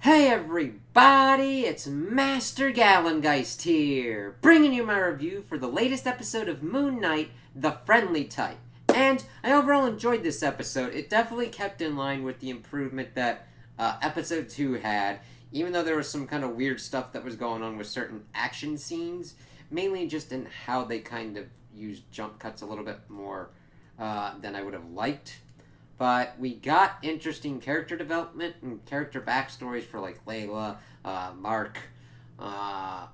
Hey everybody, it's Master Gallengeist here, bringing you my review for the latest episode of Moon Knight, The Friendly Type. And I overall enjoyed this episode. It definitely kept in line with the improvement that episode 2 had, even though there was some kind of weird stuff that was going on with certain action scenes, mainly just in how they kind of used jump cuts a little bit more than I would have liked. But we got interesting character development and character backstories for like Layla, Mark. Uh,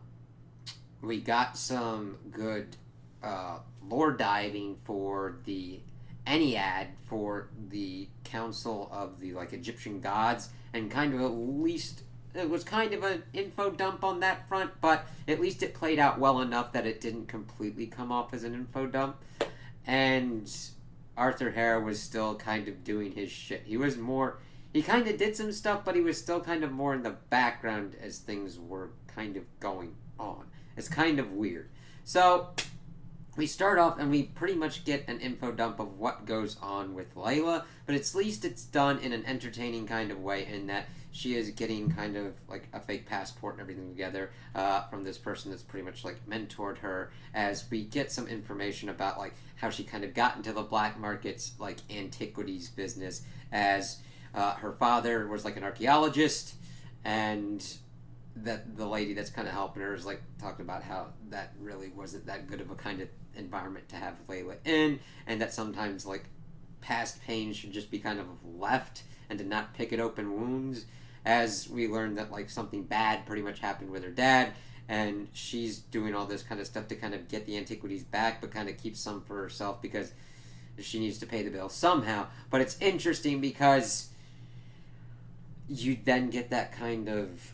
we got some good lore diving for the Ennead for the Council of the like Egyptian gods, and kind of at least it was kind of an info dump on that front, but at least it played out well enough that it didn't completely come off as an info dump. And Arthur Harrow was still kind of doing his shit. He was more. He kind of did some stuff, but he was still kind of more in the background as things were kind of going on. It's kind of weird. So, we start off and we pretty much get an info dump of what goes on with Layla, but at least it's done in an entertaining kind of way in that she is getting kind of like a fake passport and everything together from this person that's pretty much like mentored her, as we get some information about like how she kind of got into the black markets like antiquities business, as her father was like an archaeologist, and that the lady that's kind of helping her is like talking about how that really wasn't that good of a kind of environment to have Layla in, and that sometimes like past pain should just be kind of left and to not pick at open wounds, as we learned that like something bad pretty much happened with her dad, and she's doing all this kind of stuff to kind of get the antiquities back, but kind of keep some for herself because she needs to pay the bill somehow. But it's interesting because you then get that kind of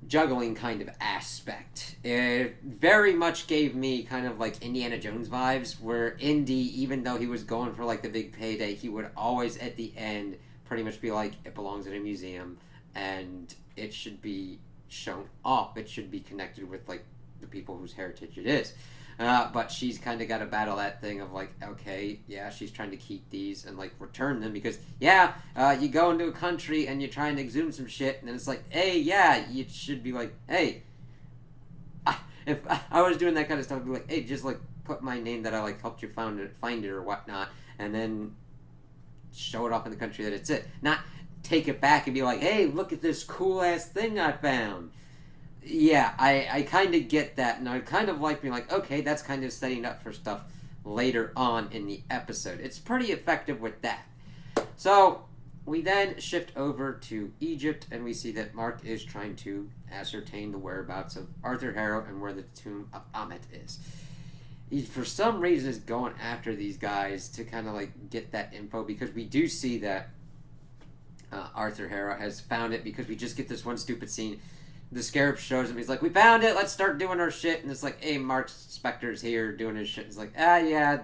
juggling kind of aspect. It very much gave me kind of like Indiana Jones vibes, where Indy, even though he was going for like the big payday, he would always at the end pretty much be like, it belongs in a museum and it should be shown off. It should be connected with like the people whose heritage it is. But she's kind of got to battle that thing of like, okay, yeah, she's trying to keep these and like return them because, yeah, you go into a country and you're trying to exhume some shit, and then it's like, hey, yeah, you should be like, hey, if I was doing that kind of stuff, I'd be like, hey, just like put my name that I like helped you find it or whatnot, and then show it off in the country that it's it. Not take it back and be like, hey, look at this cool ass thing I found. Yeah, I kind of get that, and I kind of like being like, okay, that's kind of setting up for stuff later on in the episode. It's pretty effective with that. So, we then shift over to Egypt, and we see that Mark is trying to ascertain the whereabouts of Arthur Harrow and where the tomb of Amet is. He, for some reason, is going after these guys to kind of like get that info, because we do see that Arthur Harrow has found it, because we just get this one stupid scene. The Scarab shows him. He's like, we found it. Let's start doing our shit. And it's like, hey, Mark Spector's here doing his shit. He's like, yeah,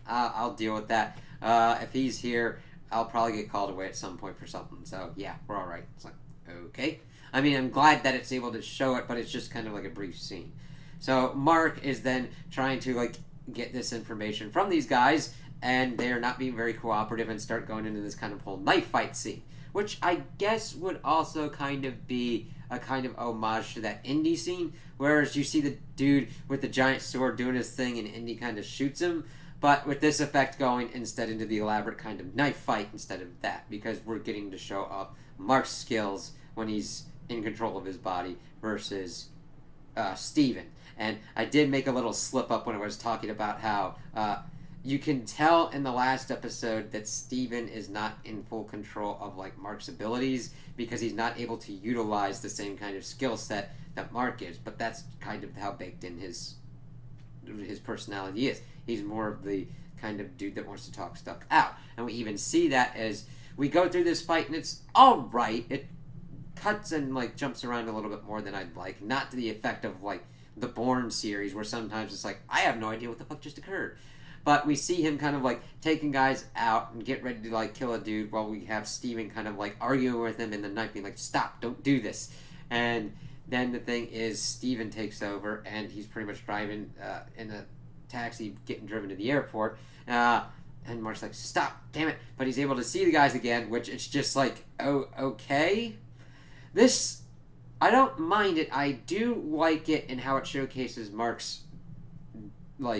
I'll deal with that. If he's here, I'll probably get called away at some point for something. So, yeah, we're all right. It's like, okay. I mean, I'm glad that it's able to show it, but it's just kind of like a brief scene. So, Mark is then trying to, like, get this information from these guys, and they're not being very cooperative and start going into this kind of whole knife fight scene, which I guess would also kind of be a kind of homage to that Indy scene, whereas you see the dude with the giant sword doing his thing and Indy kind of shoots him, but with this effect going instead into the elaborate kind of knife fight instead of that, because we're getting to show off Mark's skills when he's in control of his body versus Steven. And I did make a little slip up when I was talking about how you can tell in the last episode that Steven is not in full control of like Mark's abilities, because he's not able to utilize the same kind of skill set that Mark is. But that's kind of how baked in his personality is. He's more of the kind of dude that wants to talk stuff out, and we even see that as we go through this fight, and it's all right. It cuts and like jumps around a little bit more than I'd like, not to the effect of like the Bourne series, where sometimes it's like, I have no idea what the fuck just occurred. But we see him kind of like taking guys out and get ready to like kill a dude, while we have Steven kind of like arguing with him in the night, being like, stop, don't do this. And then the thing is, Steven takes over, and he's pretty much driving in a taxi, getting driven to the airport. And Mark's like, stop, damn it. But he's able to see the guys again, which it's just like, oh, okay. This, I don't mind it. I do like it in how it showcases Mark's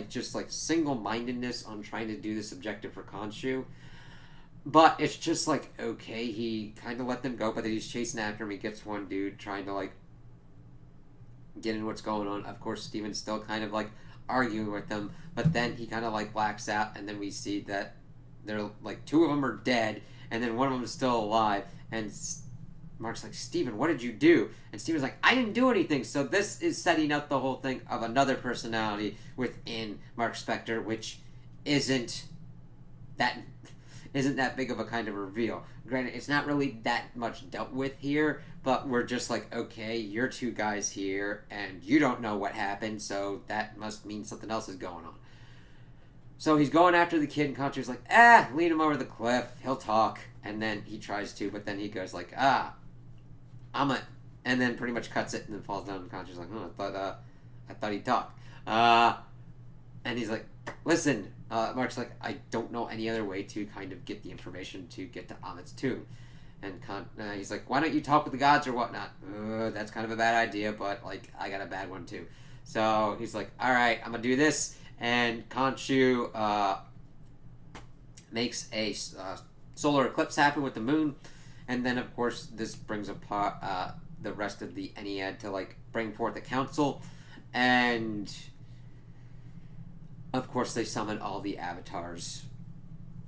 just single-mindedness on trying to do this objective for Khonshu. But it's just okay, he kind of let them go, but then he's chasing after him. He gets one dude trying to get in what's going on. Of course, Steven's still kind of arguing with them, but then he kind of blacks out, and then we see that they're two of them are dead, and then one of them is still alive, and Mark's like, Steven, what did you do? And Steven's like, I didn't do anything. So this is setting up the whole thing of another personality within Mark Spector, which isn't that big of a kind of reveal. Granted, it's not really that much dealt with here, but we're just okay, you're two guys here, and you don't know what happened, so that must mean something else is going on. So he's going after the kid, and Khonshu's like, lean him over the cliff, he'll talk. And then he tries to, but then he goes and then pretty much cuts it, and then falls down, and Khonshu's like, I thought he'd talk. And he's like, listen, Mark's like, I don't know any other way to kind of get the information to get to Amit's tomb. And he's like, why don't you talk with the gods or whatnot? That's kind of a bad idea, but I got a bad one too. So he's like, all right, I'm gonna do this. And Khonshu makes a solar eclipse happen with the moon, and then of course this brings apart the rest of the Ennead to bring forth a council, and of course they summon all the avatars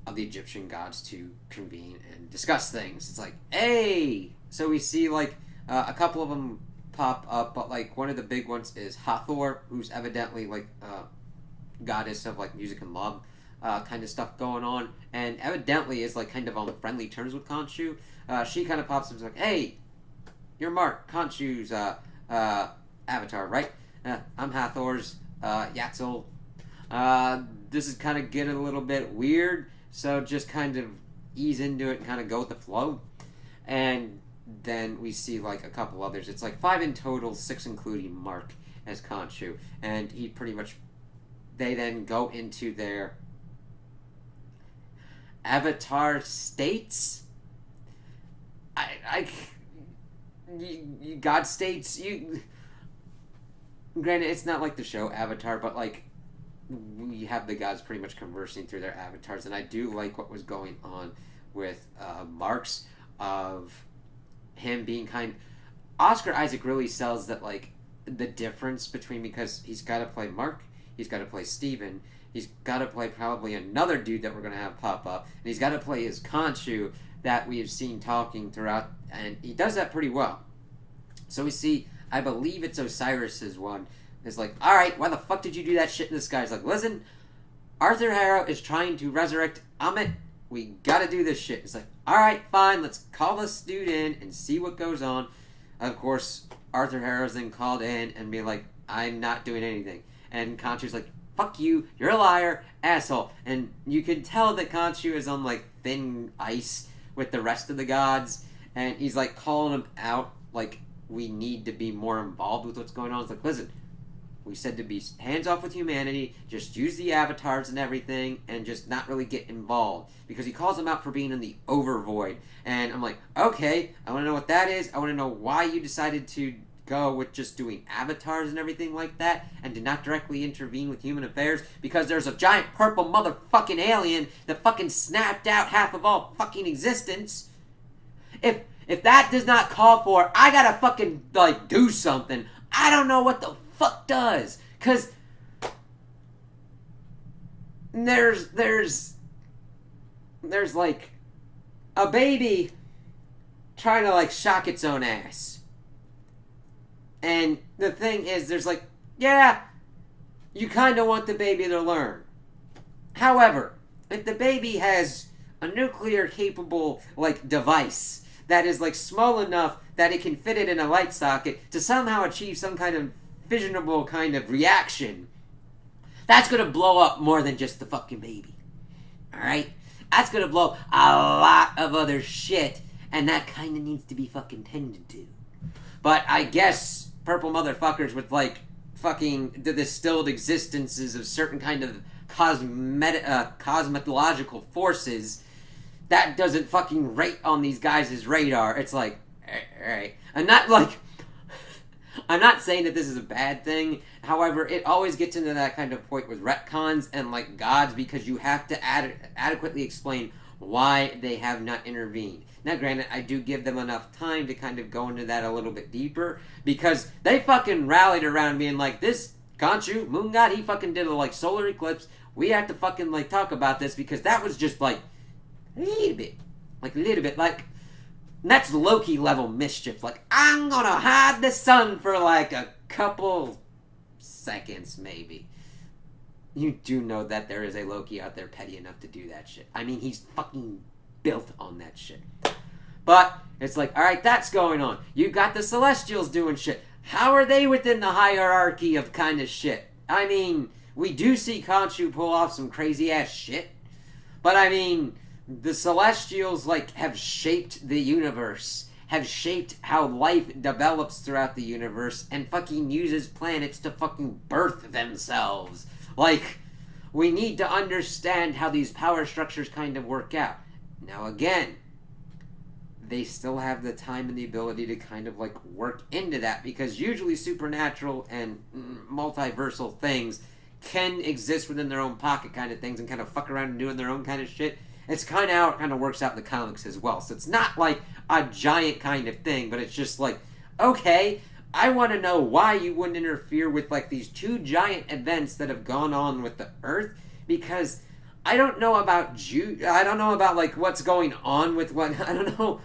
of the Egyptian gods to convene and discuss things. It's hey! So we see a couple of them pop up, but one of the big ones is Hathor, who's evidently goddess of music and love kind of stuff going on, and evidently is kind of on friendly terms with Khonshu. She kind of pops up and is like, hey, you're Mark, Khonshu's avatar, right? I'm Hathor's Yatzil. This is kind of getting a little bit weird, so just kind of ease into it and kind of go with the flow. And then we see a couple others. It's 5 in total, 6 including Mark as Khonshu, and he pretty much, they then go into their avatar states. God states. Granted, it's not the show Avatar, but we have the gods pretty much conversing through their avatars, and I do like what was going on with Mark's, of him being Oscar Isaac really sells that the difference between, because he's got to play Mark, he's got to play Steven, he's got to play probably another dude that we're going to have pop up, and he's got to play his Khonshu that we have seen talking throughout, and he does that pretty well. So we see, I believe it's Osiris's one, is alright, why the fuck did you do that shit? And this guy's listen, Arthur Harrow is trying to resurrect Amit, we gotta do this shit. It's alright, fine, let's call this dude in and see what goes on. Of course, Arthur Harrow's then called in and be I'm not doing anything. And Khonshu's fuck you, you're a liar, asshole. And you can tell that Khonshu is on thin ice with the rest of the gods, and he's calling them out, we need to be more involved with what's going on. It's listen, we said to be hands off with humanity, just use the avatars and everything, and just not really get involved. Because he calls them out for being in the overvoid. And I'm okay, I want to know what that is. I want to know why you decided to go with just doing avatars and everything like that, and to not directly intervene with human affairs, because there's a giant purple motherfucking alien that fucking snapped out half of all fucking existence. If that does not call for, I gotta fucking do something, I don't know what the fuck does. Cause there's a baby trying to shock its own ass. And the thing is, there's yeah, you kind of want the baby to learn. However, if the baby has a nuclear capable device that is small enough that it can fit it in a light socket to somehow achieve some kind of fissionable kind of reaction, that's gonna blow up more than just the fucking baby. Alright? That's gonna blow a lot of other shit, and that kind of needs to be fucking tended to. But I guess purple motherfuckers with fucking the distilled existences of certain kind of cosmetological forces, that doesn't fucking rate on these guys' radar. It's Alright. I'm not saying that this is a bad thing. However, it always gets into that kind of point with retcons and like gods because you have to adequately explain why they have not intervened. Now, granted, I do give them enough time to kind of go into that a little bit deeper because they fucking rallied around being like, this Khonshu, Moon God, he fucking did a like solar eclipse. We have to fucking like talk about this because that was just like a little bit like. That's Loki level mischief. Like, I'm gonna hide the sun for like a couple seconds, maybe. You do know that there is a Loki out there petty enough to do that shit. I mean, he's fucking built on that shit. But it's like, alright, that's going on. You got the Celestials doing shit. How are they within the hierarchy of kind of shit? I mean, we do see Khonshu pull off some crazy ass shit. But I mean, the Celestials, like, have shaped the universe, have shaped how life develops throughout the universe, and fucking uses planets to fucking birth themselves. Like, we need to understand how these power structures kind of work out. Now, again, they still have the time and the ability to kind of, like, work into that, because usually supernatural and multiversal things can exist within their own pocket kind of things and kind of fuck around and doing their own kind of shit. It's kind of how it kind of works out in the comics as well. So it's not like a giant kind of thing, but it's just like, okay, I want to know why you wouldn't interfere with like these two giant events that have gone on with the Earth, because I don't know about I don't know about like what's going on with what, I don't know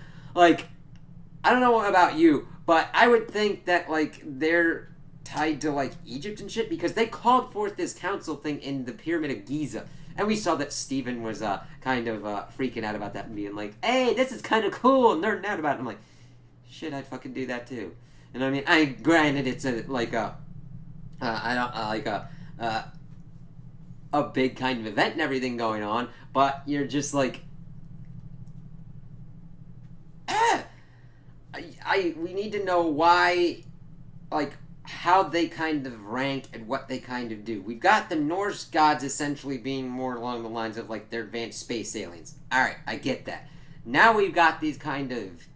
about you, but I would think that like they're tied to like Egypt and shit, because they called forth this council thing in the Pyramid of Giza. And we saw that Steven was kind of freaking out about that and being like, hey, this is kind of cool, and nerding out about it. I'm like, shit, I'd fucking do that too. And I mean, granted, it's a big kind of event and everything going on, but you're just like, we need to know why, like, how they kind of rank and what they kind of do. We've got the Norse gods essentially being more along the lines of like they're advanced space aliens. Alright, I get that. Now we've got these kind of,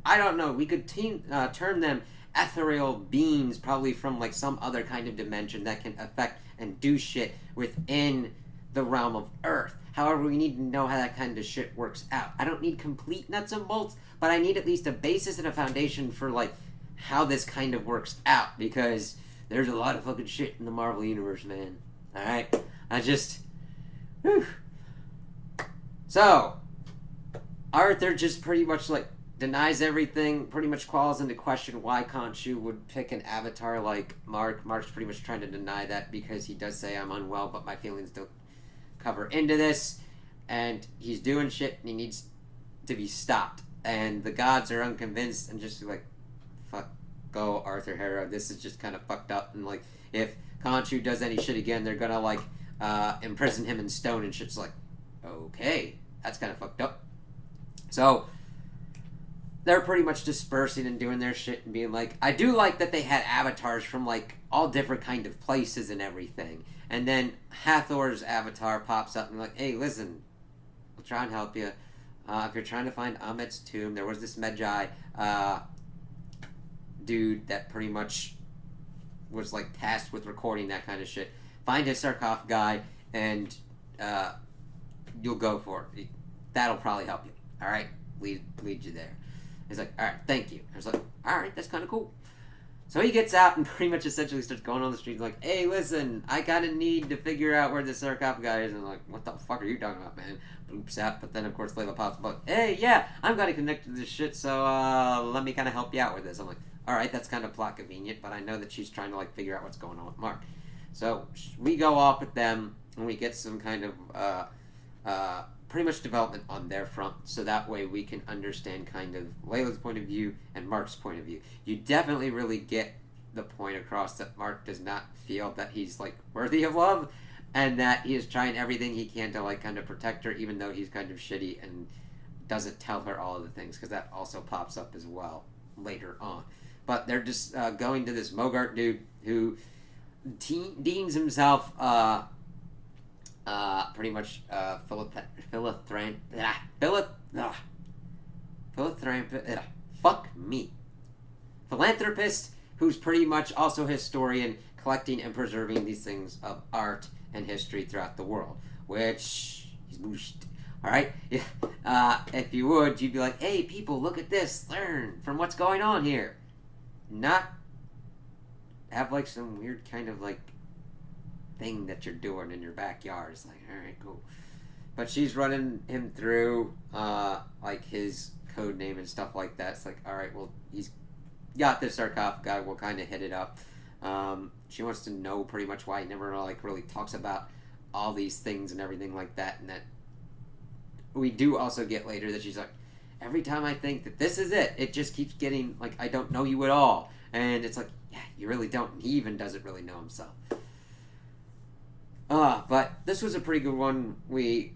I don't know, we could term them ethereal beings, probably from like some other kind of dimension that can affect and do shit within the realm of Earth. However, we need to know how that kind of shit works out. I don't need complete nuts and bolts, but I need at least a basis and a foundation for like how this kind of works out, because there's a lot of fucking shit in the Marvel Universe, man. Alright? Whew. So, Arthur just pretty much, like, denies everything, pretty much calls into question why Khonshu would pick an avatar like Mark. Mark's pretty much trying to deny that because he does say, I'm unwell, but my feelings don't cover into this, and he's doing shit, and he needs to be stopped. And the gods are unconvinced, and just like, fuck, go Arthur Harrow, this is just kind of fucked up, and like, if Khonshu does any shit again, they're gonna like, imprison him in stone, and shit's like, okay, that's kind of fucked up. So, they're pretty much dispersing and doing their shit and being like, I do like that they had avatars from like, all different kind of places and everything, and then Hathor's avatar pops up and like, hey, listen, I'll try and help you. If you're trying to find Amit's tomb, there was this Medjai, dude that pretty much was like tasked with recording that kind of shit. Find his sarcophagi and you'll go for it. That'll probably help you. Alright? Lead you there. He's like, alright, thank you. I was like, alright, that's kind of cool. So he gets out and pretty much essentially starts going on the streets like, hey, listen, I kind of need to figure out where the sarcophagi is. And I'm like, what the fuck are you talking about, man? Bloops out. But then, of course, Layla pops up like, hey, yeah, I'm kind of connected to this shit, so let me kind of help you out with this. I'm like, alright, that's kind of plot convenient, but I know that she's trying to, like, figure out what's going on with Mark. So we go off with them, and we get some kind of pretty much development on their front, so that way we can understand kind of Layla's point of view and Mark's point of view. You definitely really get the point across that Mark does not feel that he's, like, worthy of love, and that he is trying everything he can to, like, kind of protect her, even though he's kind of shitty and doesn't tell her all of the things, because that also pops up as well later on. But they're just going to this Mogart dude who deems himself pretty much philanthropic. fuck me. Philanthropist, who's pretty much also a historian, collecting and preserving these things of art and history throughout the world, which he's booshed. All right, if you would, you'd be like, "Hey, people, look at this. Learn from what's going on here." Not have like some weird kind of like thing that you're doing in your backyard. It's like, all right, cool. But she's running him through like his code name and stuff like that. It's like, all right, well, he's got this sarcophagi. We'll kind of hit it up. She wants to know pretty much why he never like really talks about all these things and everything like that, and that we do also get later that she's like, every time I think that this is it, it just keeps getting like, I don't know you at all. And it's like, yeah, you really don't. And he even doesn't really know himself. But this was a pretty good one. We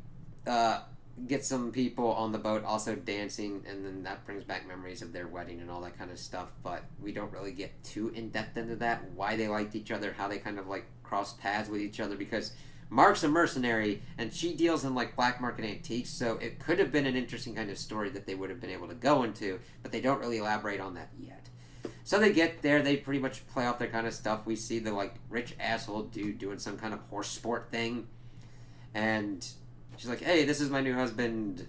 get some people on the boat also dancing, and then that brings back memories of their wedding and all that kind of stuff. But we don't really get too in-depth into that, why they liked each other, how they kind of like crossed paths with each other, because Mark's a mercenary, and she deals in like black market antiques, so it could have been an interesting kind of story that they would have been able to go into, but they don't really elaborate on that yet. So they get there, they pretty much play off their kind of stuff. We see the like rich asshole dude doing some kind of horse sport thing, and she's like, "Hey, this is my new husband,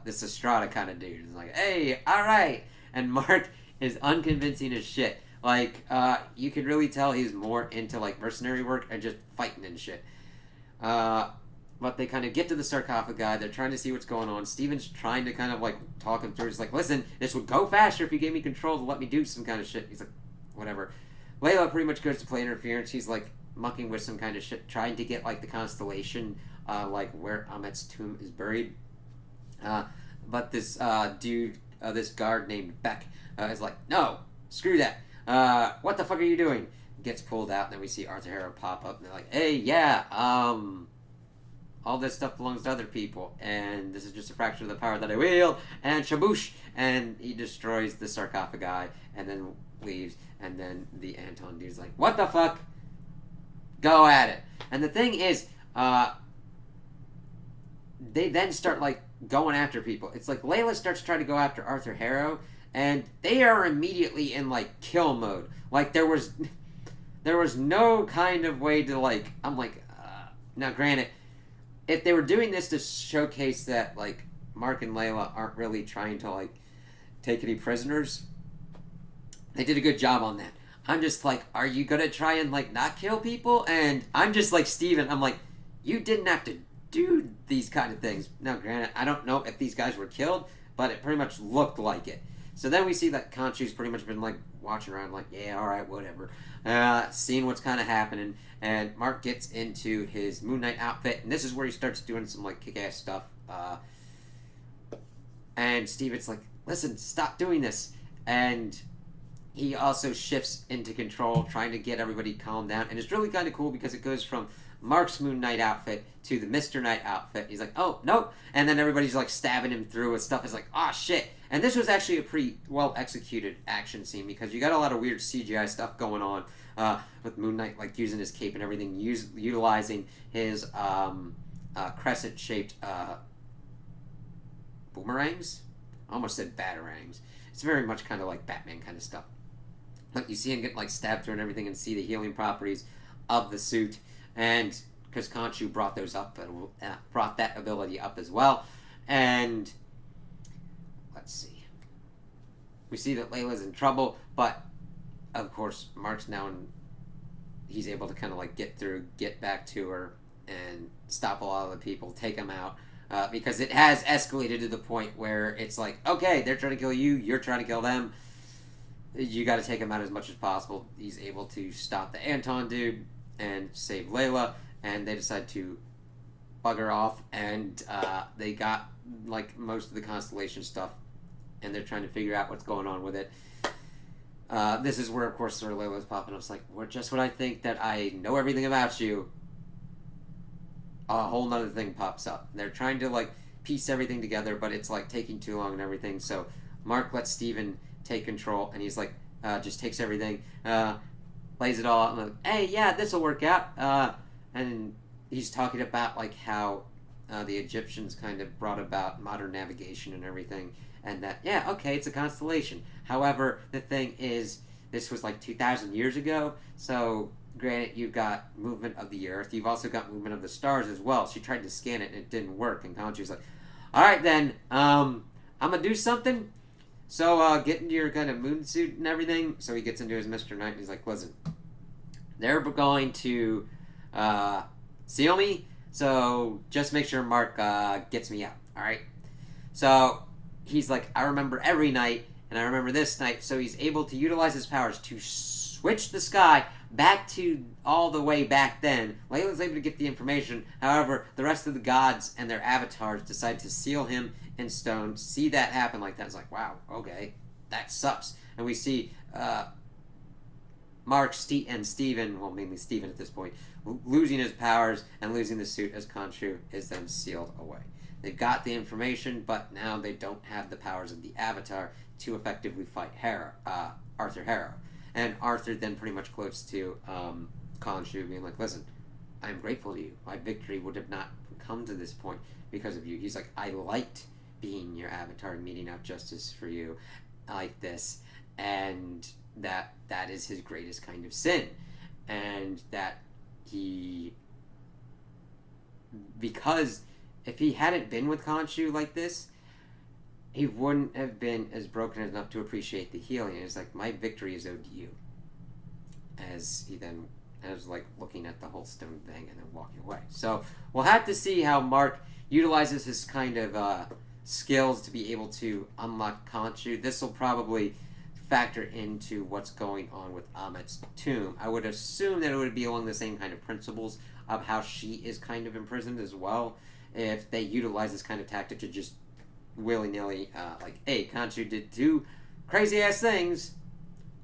this Estrada kind of dude." It's like, "Hey, alright." And Mark is unconvincing as shit. Like, you could really tell he's more into, like, mercenary work and just fighting and shit. But they kind of get to the sarcophagi. They're trying to see what's going on. Steven's trying to kind of, like, talk him through. He's like, "Listen, this would go faster if you gave me control to let me do some kind of shit." He's like, whatever. Layla pretty much goes to play interference. He's, like, mucking with some kind of shit, trying to get, like, the constellation, like, where Amit's tomb is buried. But this dude, this guard named Beck, is like, "No, screw that. What the fuck are you doing?" Gets pulled out, and then we see Arthur Harrow pop up, and they're like, "Hey, yeah, all this stuff belongs to other people, and this is just a fraction of the power that I wield," and shaboosh, and he destroys the sarcophagi, and then leaves, and then the Anton dude's like, "What the fuck? Go at it." And the thing is, they then start, like, going after people. It's like Layla starts trying to go after Arthur Harrow, and they are immediately in, like, kill mode. Like, there was no kind of way to, like, I'm like, now granted, if they were doing this to showcase that, like, Mark and Layla aren't really trying to, like, take any prisoners, they did a good job on that. I'm just like, are you gonna try and, like, not kill people? And I'm just like Steven, I'm like, you didn't have to do these kind of things. Now granted, I don't know if these guys were killed, but it pretty much looked like it. So then we see that Khonshu's pretty much been, like, watching around like, yeah, alright, whatever. Seeing what's kind of happening. And Mark gets into his Moon Knight outfit. And this is where he starts doing some, like, kick-ass stuff. And Steven's like, "Listen, stop doing this." And he also shifts into control, trying to get everybody calmed down. And it's really kind of cool because it goes from Mark's Moon Knight outfit to the Mr. Knight outfit. He's like, "Oh, nope." And then everybody's, like, stabbing him through and stuff. It's like, oh, shit. And this was actually a pretty well-executed action scene because you got a lot of weird CGI stuff going on with Moon Knight, like, using his cape and everything, utilizing his crescent-shaped boomerangs? I almost said batarangs. It's very much kind of like Batman kind of stuff. Like, you see him get, like, stabbed through and everything and see the healing properties of the suit. And because Khonshu brought those up, brought that ability up as well. And let's see. We see that Layla's in trouble, but of course Mark's now he's able to kind of, like, get back to her and stop a lot of the people, take them out. Because it has escalated to the point where it's like, okay, they're trying to kill you, you're trying to kill them. You got to take them out as much as possible. He's able to stop the Anton dude and save Layla, and they decide to bugger off, and they got, like, most of the constellation stuff, and they're trying to figure out what's going on with it. This is where, of course, Sir Layla's popping up. It's like, well, just when I think that I know everything about you, a whole nother thing pops up. They're trying to, like, piece everything together, but it's, like, taking too long and everything, so Mark lets Steven take control, and he's like, just takes everything, lays it all out, and like, "Hey, yeah, this'll work out," and he's talking about, like, how the Egyptians kind of brought about modern navigation and everything, and that, yeah, okay, it's a constellation. However, the thing is, this was like 2,000 years ago, so granted, you've got movement of the Earth, you've also got movement of the stars as well. She tried to scan it and it didn't work, and Khonshu's like, alright then, I'm gonna do something, so get into your kind of moon suit and everything. So he gets into his Mr. Knight and he's like, listen, they're going to seal me, so just make sure Mark gets me out, alright? So he's like, I remember every night, and I remember this night, so he's able to utilize his powers to switch the sky back to all the way back then. Layla's able to get the information. However, the rest of the gods and their avatars decide to seal him in stone. See that happen like that. It's like, wow, okay, that sucks. And we see Mark and Steven, well, mainly Steven at this point, losing his powers and losing the suit as Khonshu is then sealed away. They've got the information, but now they don't have the powers of the Avatar to effectively fight Arthur Harrow. And Arthur then pretty much quotes to Khonshu, being like, listen, I'm grateful to you. My victory would have not come to this point because of you. He's like, I liked being your Avatar and meting out justice for you like this. And that is his greatest kind of sin. And that because if he hadn't been with Khonshu like this, he wouldn't have been as broken enough to appreciate the healing. It's like, my victory is owed to you. As he then is like looking at the whole stone thing and then walking away. So we'll have to see how Mark utilizes his kind of skills to be able to unlock Khonshu. This will probably factor into what's going on with Amit's tomb. I would assume that it would be along the same kind of principles of how she is kind of imprisoned as well. If they utilize this kind of tactic to just willy-nilly, like, hey, Khonshu did 2 crazy-ass things.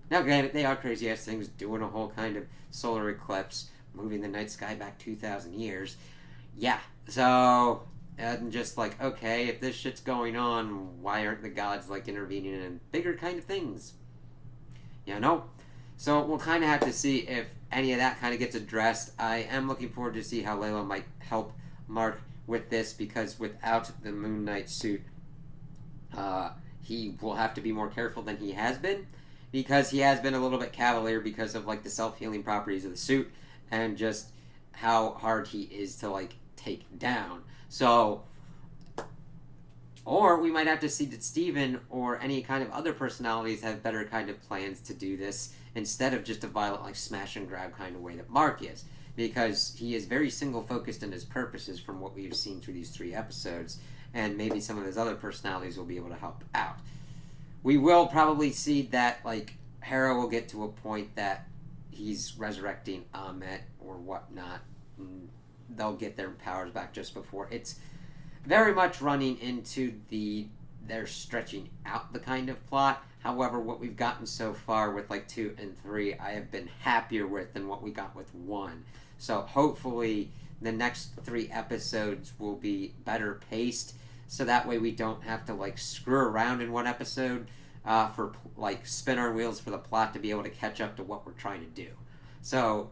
Now, granted, they are crazy-ass things, doing a whole kind of solar eclipse, moving the night sky back 2,000 years. Yeah, so, and just like, okay, if this shit's going on, why aren't the gods, like, intervening in bigger kind of things? You know? So, we'll kind of have to see if any of that kind of gets addressed. I am looking forward to see how Layla might help Mark with this, because without the Moon Knight suit, he will have to be more careful than he has been, because he has been a little bit cavalier because of like the self-healing properties of the suit and just how hard he is to like take down. So, or we might have to see that Steven or any kind of other personalities have better kind of plans to do this instead of just a violent like smash and grab kind of way that Mark is, because he is very single focused in his purposes from what we've seen through these 3 episodes. And maybe some of his other personalities will be able to help out. We will probably see that, like, Harrow will get to a point that he's resurrecting Ammit or whatnot. And they'll get their powers back just before. It's very much running into they're stretching out the kind of plot. However, what we've gotten so far with, like, 2 and 3, I have been happier with than what we got with 1. So, hopefully, the next 3 episodes will be better paced. So that way we don't have to, like, screw around in one episode for, like, spin our wheels for the plot to be able to catch up to what we're trying to do. So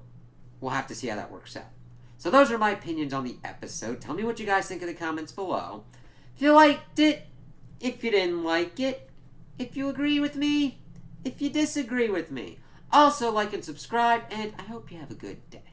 we'll have to see how that works out. So those are my opinions on the episode. Tell me what you guys think in the comments below. If you liked it, if you didn't like it, if you agree with me, if you disagree with me. Also, like and subscribe, and I hope you have a good day.